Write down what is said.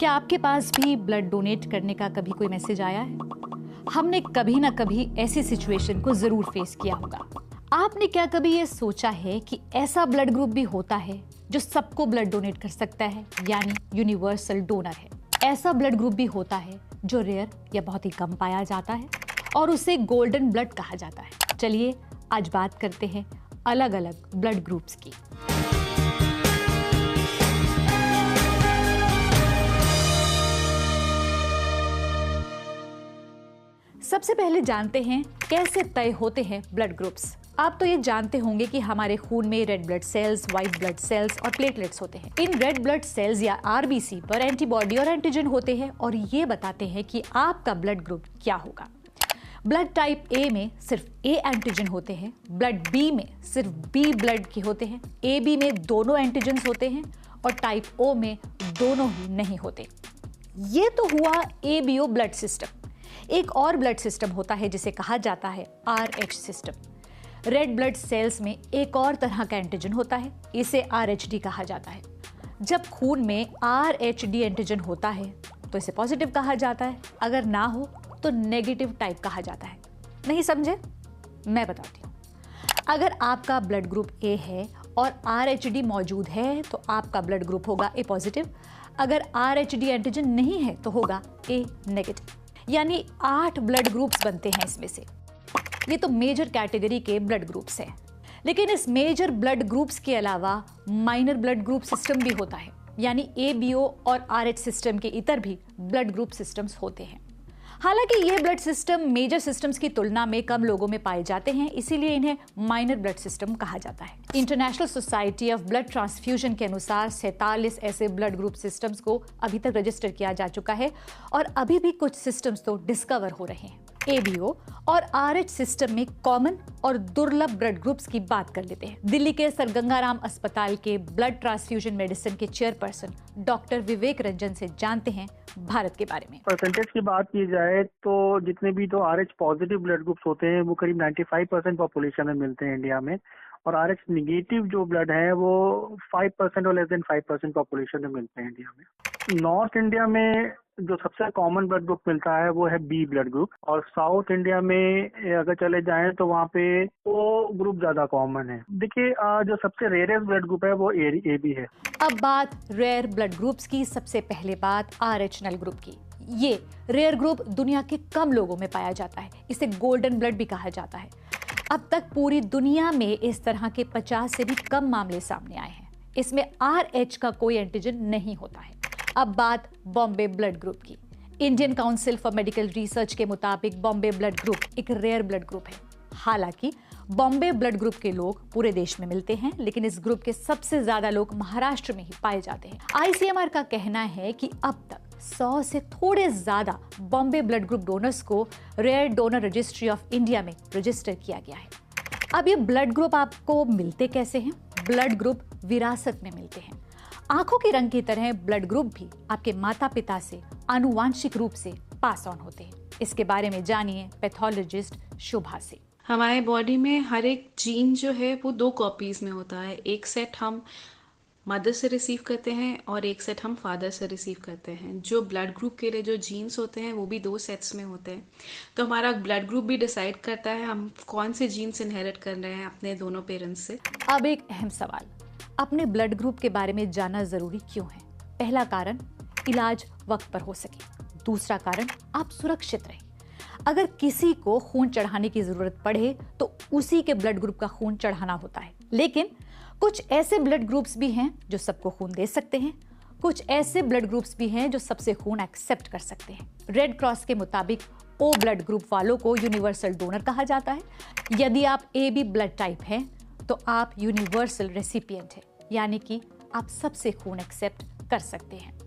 क्या आपके पास भी ब्लड डोनेट करने का कभी कोई मैसेज आया है? हमने कभी ना कभी ऐसी सिचुएशन को जरूर फेस किया होगा। आपने क्या कभी ये सोचा है कि ऐसा ब्लड ग्रुप भी होता है जो सबको ब्लड डोनेट कर सकता है, यानी यूनिवर्सल डोनर है? ऐसा ब्लड ग्रुप भी होता है जो रेयर या बहुत ही कम पाया जाता है और उसे गोल्डन ब्लड कहा जाता है। चलिए आज बात करते हैं अलग अलग ब्लड ग्रुप्स की। सबसे पहले जानते हैं कैसे तय होते हैं ब्लड ग्रुप्स। आप तो ये जानते होंगे कि हमारे खून में red blood cells, white blood cells और प्लेटलेट्स होते हैं। इन रेड ब्लड सेल्स या आरबीसी पर एंटीबॉडी और एंटीजन होते हैं और ये बताते हैं कि आपका ब्लड ग्रुप क्या होगा। ब्लड टाइप ए में सिर्फ ए एंटीजन होते हैं, ब्लड बी में सिर्फ बी ब्लड के होते हैं, ए बी में दोनों एंटीजन्स होते हैं और टाइप ओ में दोनों ही नहीं होते। ये तो हुआ एबीओ ब्लड सिस्टम। एक और ब्लड सिस्टम होता है जिसे कहा जाता है RH system. Red blood cells में एक और तरह का एंटीजन होता है, इसे आरएचडी कहा जाता है। जब खून में आरएचडी एंटीजन होता है तो इसे पॉजिटिव कहा जाता है, अगर ना हो तो नेगेटिव टाइप कहा जाता है। नहीं समझे? मैं बताती हूँ। अगर आपका ब्लड ग्रुप ए है और आरएचडी मौजूद है तो आपका ब्लड ग्रुप होगा ए पॉजिटिव। अगर आरएचडी एंटीजन नहीं है तो होगा ए नेगेटिव। यानी 8 ब्लड ग्रुप्स बनते हैं इसमें से। ये तो मेजर कैटेगरी के ब्लड ग्रुप्स हैं। लेकिन इस मेजर ब्लड ग्रुप्स के अलावा माइनर ब्लड ग्रुप सिस्टम भी होता है, यानी एबीओ और आरएच सिस्टम के इतर भी ब्लड ग्रुप सिस्टम्स होते हैं। हालांकि ये ब्लड सिस्टम मेजर सिस्टम्स की तुलना में कम लोगों में पाए जाते हैं, इसीलिए इन्हें माइनर ब्लड सिस्टम कहा जाता है। International society of blood transfusion के अनुसार 47 ऐसे ब्लड ग्रुप सिस्टम्स को अभी तक रजिस्टर किया जा चुका है और अभी भी कुछ सिस्टम्स तो डिस्कवर हो रहे हैं। एबीओ और आरएच सिस्टम में कॉमन और दुर्लभ ब्लड ग्रुप्स की बात कर लेते हैं। दिल्ली के सर गंगाराम अस्पताल के ब्लड ट्रांसफ्यूजन मेडिसिन के चेयरपर्सन डॉक्टर विवेक रंजन से जानते हैं भारत के बारे में। परसेंटेज की बात की जाए तो जितने भी तो आरएच पॉजिटिव ब्लड ग्रुप्स होते हैं वो करीब 95% पॉपुलेशन में मिलते हैं इंडिया में, और आरएच निगेटिव जो ब्लड है वो 5% और लेस देन 5% पॉपुलेशन में मिलते हैं इंडिया में। नॉर्थ इंडिया में जो सबसे कॉमन ब्लड ग्रुप मिलता है वो है बी ब्लड ग्रुप, और साउथ इंडिया में अगर चले जाएं तो वहाँ पे ओ ग्रुप ज्यादा कॉमन है। देखिए जो सबसे रेयरेस्ट ब्लड ग्रुप है वो ए बी है। अब बात रेयर ब्लड ग्रुप्स की। सबसे पहले बात आरएचनल ग्रुप की। ये रेयर ग्रुप दुनिया के कम लोगों में पाया जाता है, इसे गोल्डन ब्लड भी कहा जाता है। अब तक पूरी दुनिया में इस तरह के 50 से भी कम मामले सामने आए हैं। इसमें आरएच का कोई एंटीजन नहीं होता है। अब बात बॉम्बे ब्लड ग्रुप की। Indian council for medical research के मुताबिक बॉम्बे ब्लड ग्रुप एक रेयर ब्लड ग्रुप है। हालांकि बॉम्बे ब्लड ग्रुप के लोग पूरे देश में मिलते हैं, लेकिन इस ग्रुप के सबसे ज्यादा लोग महाराष्ट्र में ही पाए जाते हैं। आईसीएमआर का कहना है कि अब तक 100 से थोड़े ज्यादा बॉम्बे ब्लड ग्रुप डोनर्स को rare donor registry of India में रजिस्टर किया गया है। अब ये ब्लड ग्रुप आपको मिलते कैसे हैं? ब्लड ग्रुप विरासत में मिलते हैं। आंखों के रंग की तरह ब्लड ग्रुप भी आपके माता पिता से आनुवांशिक रूप से पास ऑन होते हैं। इसके बारे में जानिए पैथोलॉजिस्ट शुभा से। हमारे बॉडी में हर एक जीन जो है वो 2 कॉपीज में होता है। एक सेट हम मदर से रिसीव करते हैं और एक सेट हम फादर से रिसीव करते हैं। जो ब्लड ग्रुप के लिए जो जीन्स होते हैं वो भी 2 सेट्स में होते हैं। तो हमारा ब्लड ग्रुप भी डिसाइड करता है हम कौन से जीन्स इनहेरिट कर रहे हैं अपने दोनों पेरेंट्स से। अब एक अहम सवाल, अपने ब्लड ग्रुप के बारे में जानना जरूरी क्यों है? पहला कारण, इलाज वक्त पर हो सके। दूसरा कारण, आप सुरक्षित रहें। अगर किसी को खून चढ़ाने की जरूरत पड़े तो उसी के ब्लड ग्रुप का खून चढ़ाना होता है। लेकिन कुछ ऐसे ब्लड ग्रुप्स भी हैं जो सबको खून दे सकते हैं। कुछ ऐसे ब्लड ग्रुप्स भी हैं जो सबसे खून एक्सेप्ट कर सकते हैं। रेड क्रॉस के मुताबिक ओ ब्लड ग्रुप वालों को यूनिवर्सल डोनर कहा जाता है। यदि आप ए बी ब्लड टाइप हैं तो आप यूनिवर्सल रेसिपिएंट हैं, यानी कि आप सबसे खून एक्सेप्ट कर सकते हैं।